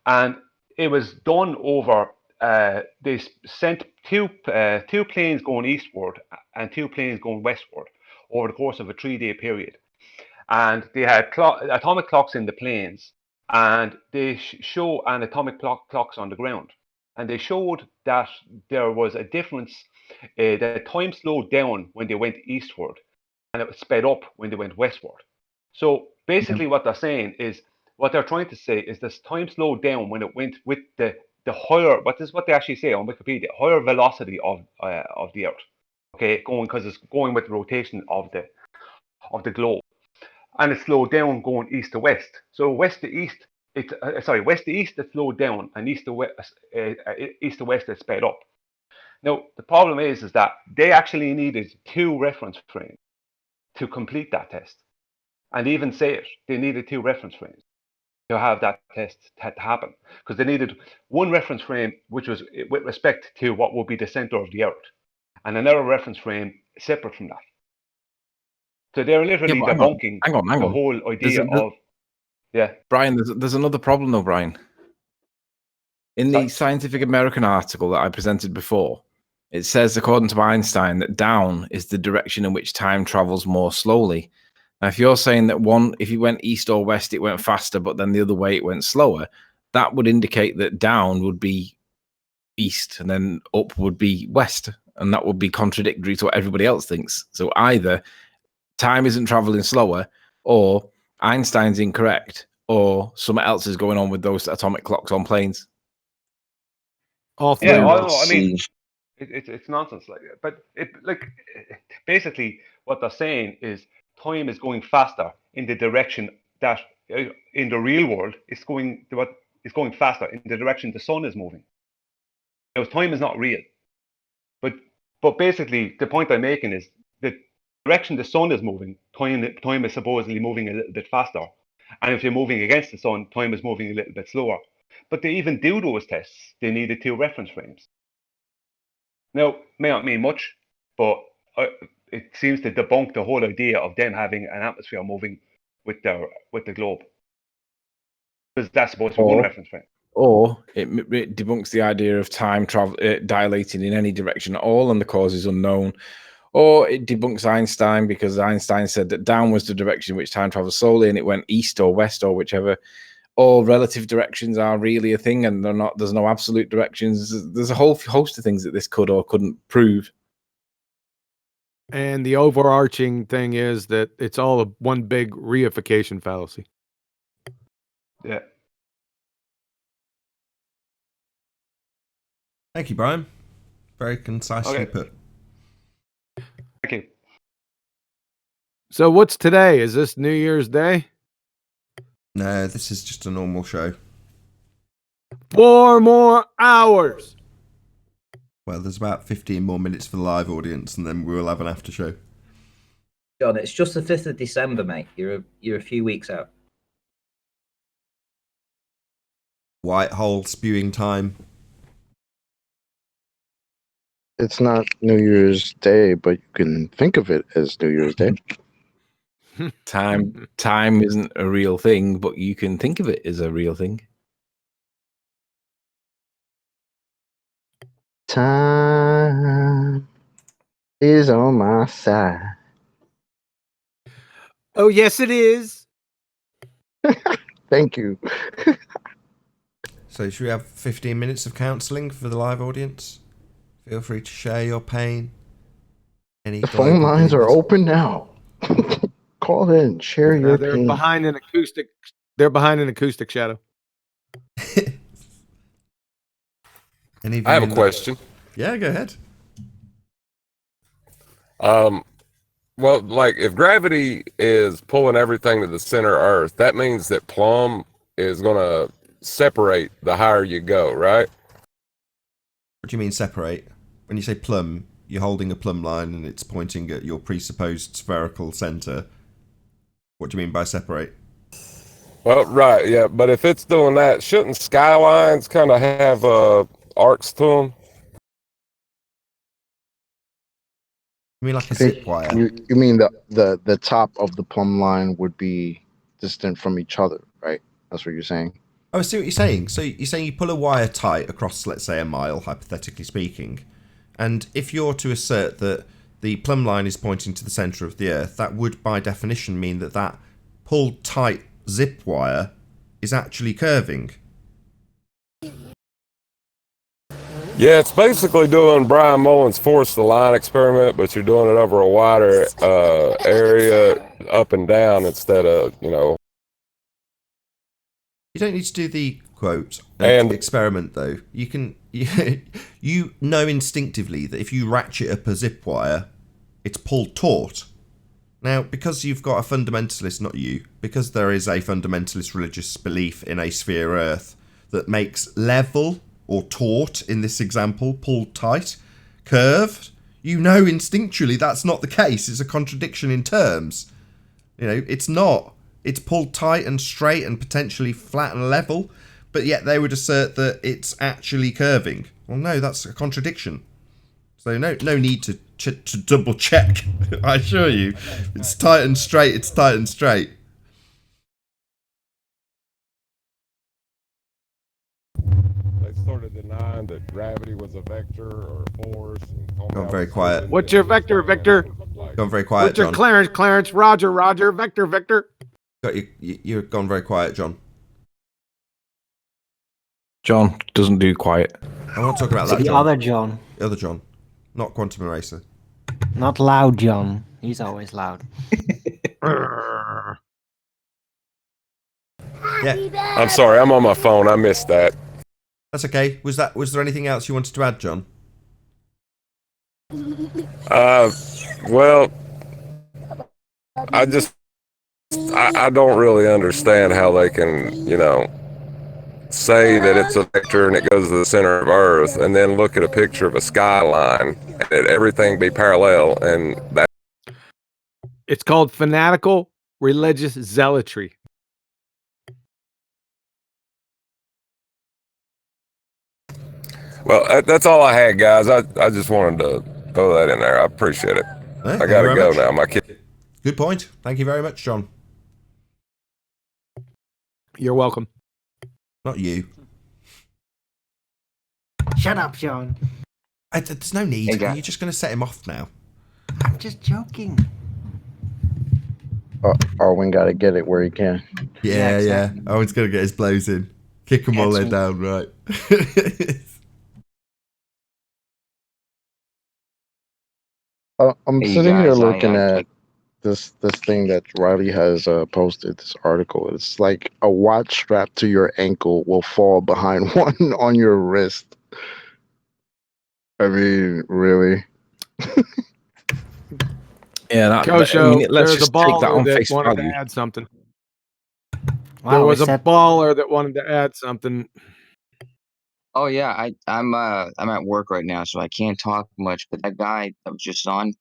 And it was done over, they sent two planes going eastward and two planes going westward over the course of a 3-day period. And they had atomic clocks in the planes, and they show an atomic clocks on the ground. And they showed that there was a difference. The time slowed down when they went eastward, and it was sped up when they went westward. So basically, what they're saying is, what they're trying to say is this time slowed down when it went with the higher. What is what they actually say on Wikipedia? Higher velocity of the Earth. Okay, because it's going with the rotation of the globe. And it slowed down going east to west. So west to east, west to east it slowed down, and east to west it sped up. Now the problem is that they actually needed 2 reference frames to complete that test, and even say it, they needed 2 reference frames to have that test happen, because they needed one reference frame which was with respect to what would be the center of the Earth, and another reference frame separate from that. So they're literally debunking the whole idea of. Yeah, Brian, there's another problem though, Brian. In the Scientific American article that I presented before, it says, according to Einstein, that down is the direction in which time travels more slowly. Now, if you're saying that if you went east or west, it went faster, but then the other way it went slower, that would indicate that down would be east and then up would be west. And that would be contradictory to what everybody else thinks. So either time isn't traveling slower, or Einstein's incorrect, or something else is going on with those atomic clocks on planes. All three. Yeah, I mean, it's nonsense. Basically, what they're saying is time is going faster in the direction that in the real world it's going faster in the direction the sun is moving. Now, time is not real, but basically the point I'm making is the direction the sun is moving, time is supposedly moving a little bit faster, and if you're moving against the sun, time is moving a little bit slower. But to even do those tests, they needed 2 reference frames. Now, may not mean much, but it seems to debunk the whole idea of them having an atmosphere moving with the globe, because that's supposed to be one reference frame. Or it debunks the idea of time travel dilating in any direction at all, and the cause is unknown. Or it debunks Einstein, because Einstein said that down was the direction in which time travels solely, and it went east or west or whichever. All relative directions are really a thing, and they're not. There's no absolute directions. There's a whole host of things that this could or couldn't prove. And the overarching thing is that it's all one big reification fallacy. Yeah. Thank you, Brian. Very concisely put. Thank you. So what's today? Is this New Year's Day? No, this is just a normal show. 4 more hours. Well, there's about 15 more minutes for the live audience, and then we'll have an after show. John, it's just the 5th of December, mate. You're a few weeks out. White hole spewing time. It's not New Year's Day, but you can think of it as New Year's Day. Time isn't a real thing, but you can think of it as a real thing. Time is on my side. Oh, yes, it is. Thank you. So should we have 15 minutes of counselling for the live audience? Feel free to share your pain. The phone lines are open now. Call in, share your They're pain. behind an acoustic. They're behind an acoustic shadow. I have a question. Yeah, go ahead. Well, like if gravity is pulling everything to the center of Earth, that means that plumb is going to separate the higher you go, right? What do you mean separate? When you say plumb, you're holding a plumb line and it's pointing at your presupposed spherical center. What do you mean by separate? Well, right, yeah, but if it's doing that, shouldn't skylines kind of have arcs to them? You mean like a zip wire? You mean the top of the plumb line would be distant from each other, right? That's what you're saying. Oh, I see what you're saying. So you're saying you pull a wire tight across, let's say, a mile, hypothetically speaking, and if you're to assert that the plumb line is pointing to the centre of the Earth, that would, by definition, mean that that pulled tight zip wire is actually curving. Yeah, it's basically doing Brian Mullen's force the line experiment, but you're doing it over a wider area, up and down, instead of, you know. You don't need to do the quote experiment though. You can you know instinctively that if you ratchet up a zip wire, it's pulled taut. Now, because you've got a fundamentalist, not you, because there is a fundamentalist religious belief in a sphere Earth that makes level or taut in this example, pulled tight, curved, you know instinctually that's not the case. It's a contradiction in terms. You know, it's not. It's pulled tight and straight and potentially flat and level, but yet they would assert that it's actually curving. Well, no, that's a contradiction. So no need to double check. I assure you, it's tight and straight. It's tight and straight. They sort of denying that gravity was a vector or a force. Gone very quiet. What's your vector, Victor? Gone very quiet, What's your John. Clarence, Roger, Victor. Got you. You're gone very quiet, John. John doesn't do quiet. I want to talk about that. The John. other John. The other John, not Quantum Eraser. Not loud John. He's always loud. Yeah. I'm sorry, I'm on my phone. I missed that. That's okay. Was there anything else you wanted to add, John? Well, I don't really understand how they can, you know, say that it's a vector and it goes to the center of Earth, and then look at a picture of a skyline and everything be parallel, and that. It's called fanatical religious zealotry. Well, that's all I had, guys. I just wanted to throw that in there. I appreciate it. Thank I you gotta very go much. now. My kid. Good point. Thank you very much, John. You're welcome. Not you. Shut up, John. There's no need. Hey, guys. You're just going to set him off now. I'm just joking. Arwen got to get it where he can. Yeah, exactly. Owen's going to get his blows in. Kick them all That's in me. down, right. I'm Hey, you sitting here guys, looking at this thing that Riley has posted, this article. It's like a watch strapped to your ankle will fall behind one on your wrist. I mean, really? Yeah, that, Kosho, I mean, let's there's a just take that baller on that face wanted value. to add something. Wow, There was we a said- baller that wanted to add something. Oh yeah, I'm at work right now, so I can't talk much. But that guy that was just on,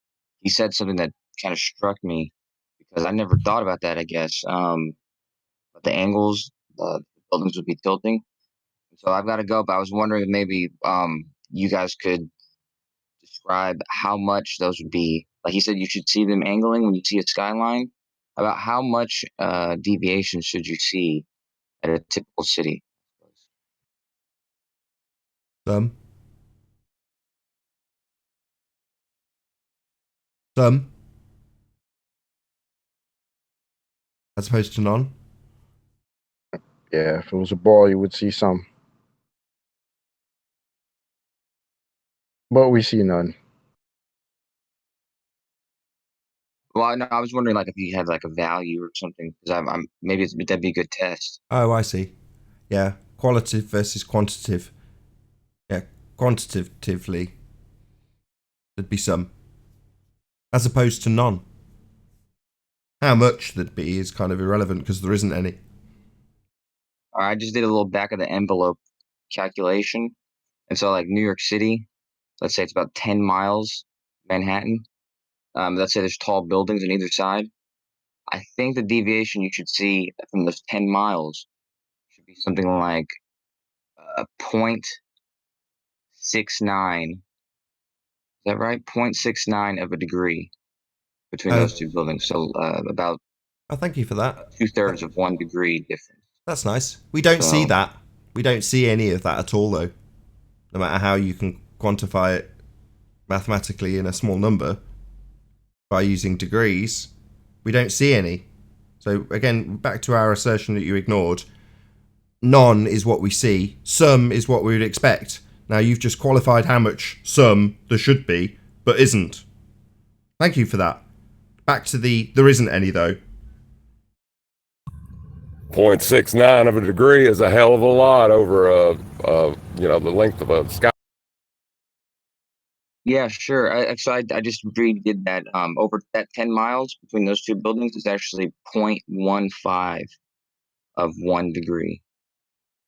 he said something that kind of struck me because I never thought about that. I guess but the angles, the buildings would be tilting. So I've got to go. But I was wondering if maybe you guys could describe how much those would be. Like he said, you should see them angling when you see a skyline. About how much deviation should you see at a typical city? Some. As opposed to none. Yeah, if it was a ball, you would see some. But we see none. Well, no, I was wondering like if you had like a value or something because I'm maybe that'd be a good test. Oh, I see. Yeah, qualitative versus quantitative. Yeah, quantitatively, there'd be some. As opposed to none. How much there'd be is kind of irrelevant because there isn't any. I just did a little back of the envelope calculation, and so like New York City, let's say it's about 10 miles, Manhattan. Let's say there's tall buildings on either side. I think the deviation you should see from those 10 miles should be something like 0.69. Is that right? 0.69 of a degree between those two buildings. So about Oh, thank you for that. 2/3 of 1 degree difference. That's nice. We don't see So- that. We don't see any of that at all, though. No matter how you can quantify it mathematically in a small number by using degrees, we don't see any. So again, back to our assertion that you ignored. None is what we see. Some is what we would expect. Now you've just qualified how much some there should be, but isn't. Thank you for that. Back to there isn't any though. 0.69 of a degree is a hell of a lot over the length of a sky. Yeah, sure. I just redid that. Over that 10 miles between those two buildings is actually 0.15 of 1 degree.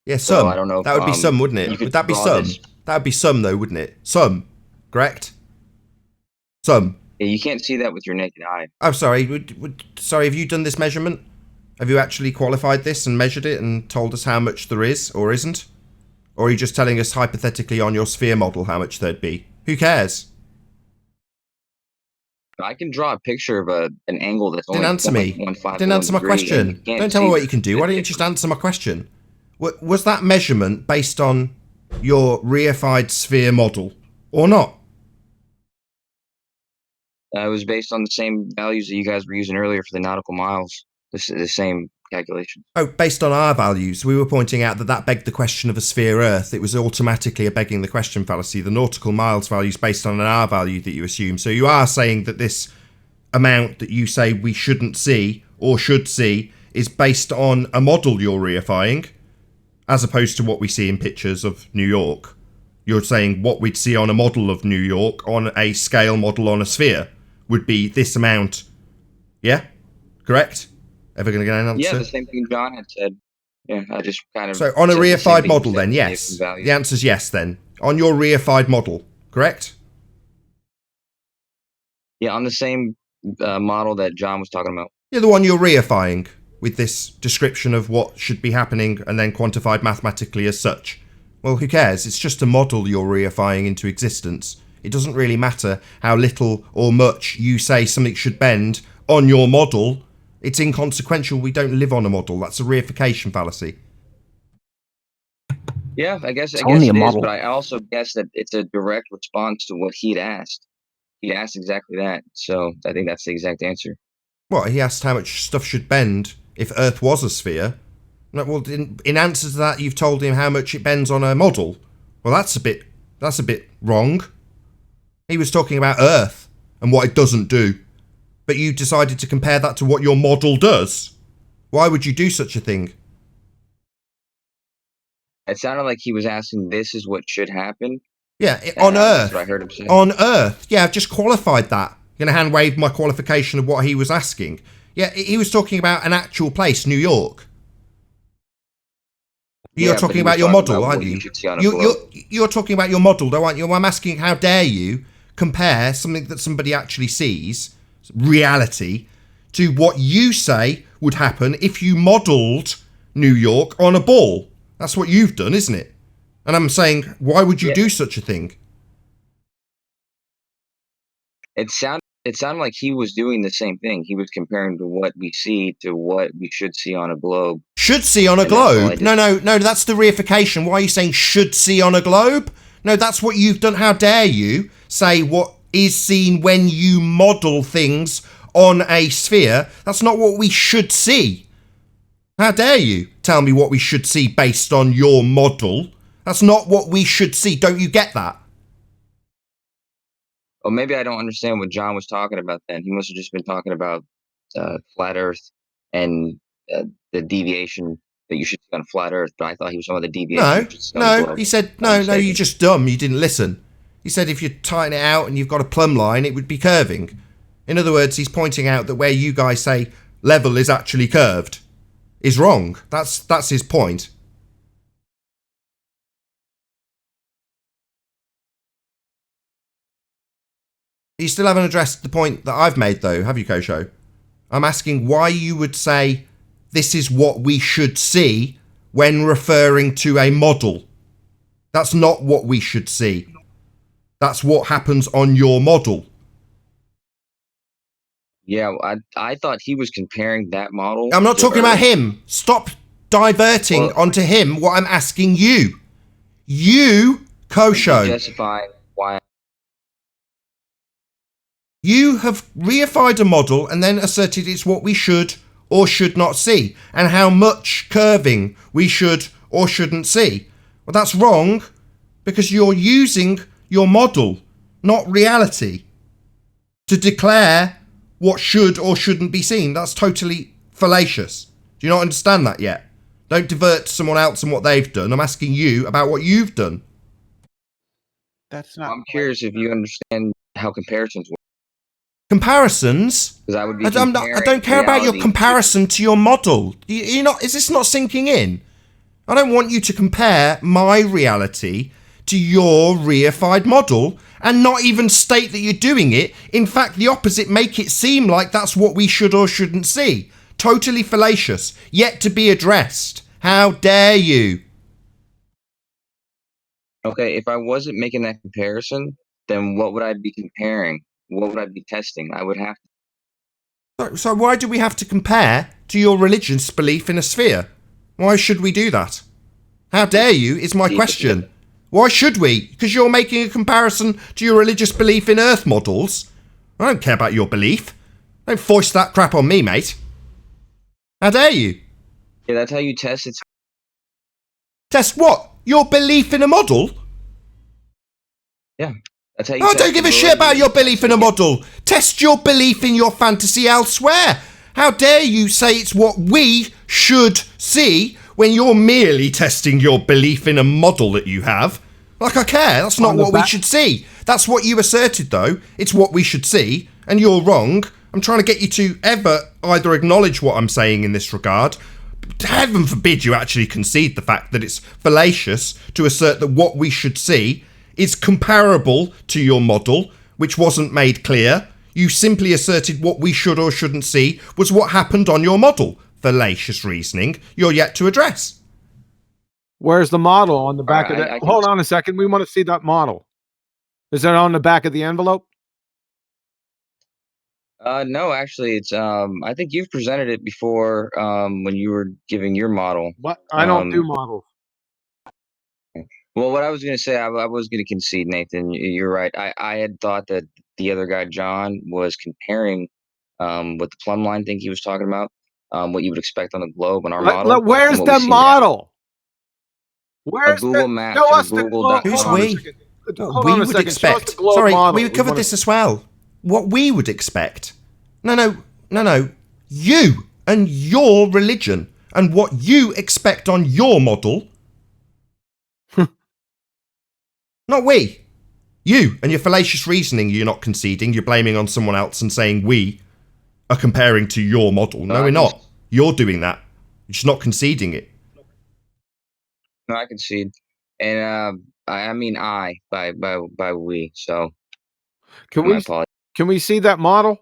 Yeah, So some. I don't know if, that would be some, wouldn't you it? could Would that be draw some? this- That would be some, though, wouldn't it? Some, correct? Some. Yeah, you can't see that with your naked eye. Oh, sorry. Sorry, have you done this measurement? Have you actually qualified this and measured it and told us how much there is or isn't? Or are you just telling us hypothetically on your sphere model how much there'd be? Who cares? I can draw a picture of an angle that's only Didn't answer me. 0.15 Didn't answer my degree, and you question. can't Don't tell me see what you can do. Why don't you just answer my question? Was that measurement based on your reified sphere model or not? It was based on the same values that you guys were using earlier for the nautical miles. The same calculation. Oh, based on our values, we were pointing out that begged the question of a sphere Earth. It was automatically a begging the question fallacy. The nautical miles value is based on an R value that you assume. So you are saying that this amount that you say we shouldn't see or should see is based on a model you're reifying, as opposed to what we see in pictures of New York. You're saying what we'd see on a model of New York on a scale model on a sphere would be this amount. Yeah? Correct? Ever going to get an answer? Yeah, the same thing John had said. Yeah, I just kind of. So on a said the same reified thing you model said, then, the yes. same values. The answer's yes then. On your reified model, correct? Yeah, on the same model that John was talking about. Yeah, the one you're reifying with this description of what should be happening and then quantified mathematically as such. Well, who cares? It's just a model you're reifying into existence. It doesn't really matter how little or much you say something should bend on your model. It's inconsequential. We don't live on a model. That's a reification fallacy. Yeah, I guess only it a is, model. but I also guess that it's a direct response to what he'd asked. He asked exactly that, so I think that's the exact answer. What, he asked how much stuff should bend if Earth was a sphere? No, well, in answer to that, you've told him how much it bends on a model. Well, that's a bit wrong. He was talking about Earth and what it doesn't do, but you decided to compare that to what your model does. Why would you do such a thing? It sounded like he was asking, "This is what should happen." Yeah, on Earth. That's what I heard him say. On Earth. Yeah, I've just qualified that. I'm going to hand wave my qualification of what he was asking. Yeah, he was talking about an actual place, New York. You're talking about your model, aren't you? You're talking about your model, though, aren't you? I'm asking, how dare you compare something that somebody actually sees, reality, to what you say would happen if you modelled New York on a ball. That's what you've done, isn't it? And I'm saying, why would you do such a thing? It sounded like he was doing the same thing. He was comparing to what we see to what we should see on a globe. Should see on a globe? No, that's the reification. Why are you saying should see on a globe? No, that's what you've done. How dare you say what is seen when you model things on a sphere? That's not what we should see. How dare you tell me what we should see based on your model? That's not what we should see. Don't you get that? Well, maybe I don't understand what John was talking about then. He must have just been talking about flat Earth and the deviation that you should see on flat Earth. But I thought he was talking about the deviation. No. He said, no, you're just dumb. You didn't listen. He said if you tighten it out and you've got a plumb line, it would be curving. In other words, he's pointing out that where you guys say level is actually curved is wrong. That's his point. You still haven't addressed the point that I've made, though, have you, Kosho? I'm asking why you would say this is what we should see when referring to a model. That's not what we should see. That's what happens on your model. Yeah, I thought he was comparing that model. I'm not talking about him. Stop diverting onto him what I'm asking you. You, Kosho. Justify why. You have reified a model and then asserted it's what we should or should not see, and how much curving we should or shouldn't see. Well, that's wrong, because you're using your model, not reality, to declare what should or shouldn't be seen. That's totally fallacious. Do you not understand that yet? Don't divert to someone else and what they've done. I'm asking you about what you've done. That's not. I'm curious if you understand how comparisons work. Comparisons? I don't care about your comparison to your model. Is this not sinking in? I don't want you to compare my reality to your reified model and not even state that you're doing it. In fact, the opposite, make it seem like that's what we should or shouldn't see. Totally fallacious, yet to be addressed. How dare you? Okay, if I wasn't making that comparison, then what would I be comparing? What would I be testing? I would have to. So why do we have to compare to your religion's belief in a sphere? Why should we do that? How dare you is my question. Why should we? Because you're making a comparison to your religious belief in Earth models. I don't care about your belief. Don't foist that crap on me, mate. How dare you? Yeah, that's how you test it. Test what? Your belief in a model? Yeah. That's how you don't give a shit about your belief in a model. Test your belief in your fantasy elsewhere. How dare you say it's what we should see when you're merely testing your belief in a model that you have? Like I care, that's not what we should see. That's what you asserted, though. It's what we should see, and you're wrong. I'm trying to get you to either acknowledge what I'm saying in this regard. Heaven forbid you actually concede the fact that it's fallacious to assert that what we should see is comparable to your model, which wasn't made clear. You simply asserted what we should or shouldn't see was what happened on your model. Fallacious reasoning you're yet to address. Where's the model on the back of Alright, that? I can- Hold on a second. We want to see that model. Is that on the back of the envelope? No, actually, it's I think you've presented it before when you were giving your model. What? I don't do models. Well, what I was going to say, I was going to concede, Nathan. You're right. I had thought that the other guy, John, was comparing with the plumb line thing he was talking about, what you would expect on the globe on our model. Where's and what we the see now. model? A Where's Google the, Maps show or us the, Google.com. Who's hold on a we? second. What Hold we on a would second. Show us expect. the globe Sorry, model. we covered this as well. What we would expect. No. You and your religion and what you expect on your model. Not we. You and your fallacious reasoning you're not conceding. You're blaming on someone else and saying we are comparing to your model. No, we're not. You're doing that. You're just not conceding it. No, I concede. And I mean I by we. So my apologies. Can we see that model?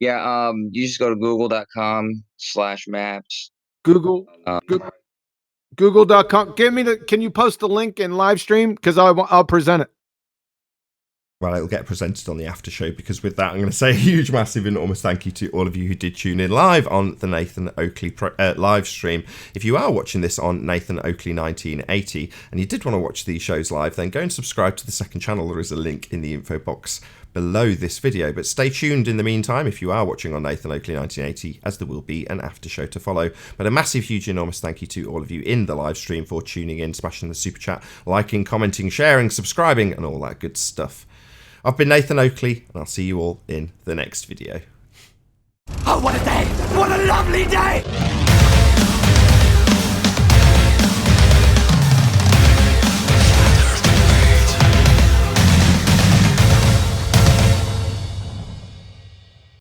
Yeah, you just go to google.com/maps. Google. Google.com. Give me the. Can you post the link in live stream? Because I'll present it. Well, it'll get presented on the after show, because with that, I'm going to say a huge, massive, enormous thank you to all of you who did tune in live on the Nathan Oakley live stream. If you are watching this on Nathan Oakley 1980 and you did want to watch these shows live, then go and subscribe to the second channel. There is a link in the info box below this video. But stay tuned in the meantime if you are watching on Nathan Oakley 1980, as there will be an after show to follow. But a massive, huge, enormous thank you to all of you in the live stream for tuning in, smashing the super chat, liking, commenting, sharing, subscribing, and all that good stuff. I've been Nathan Oakley, and I'll see you all in the next video. Oh, what a day! What a lovely day!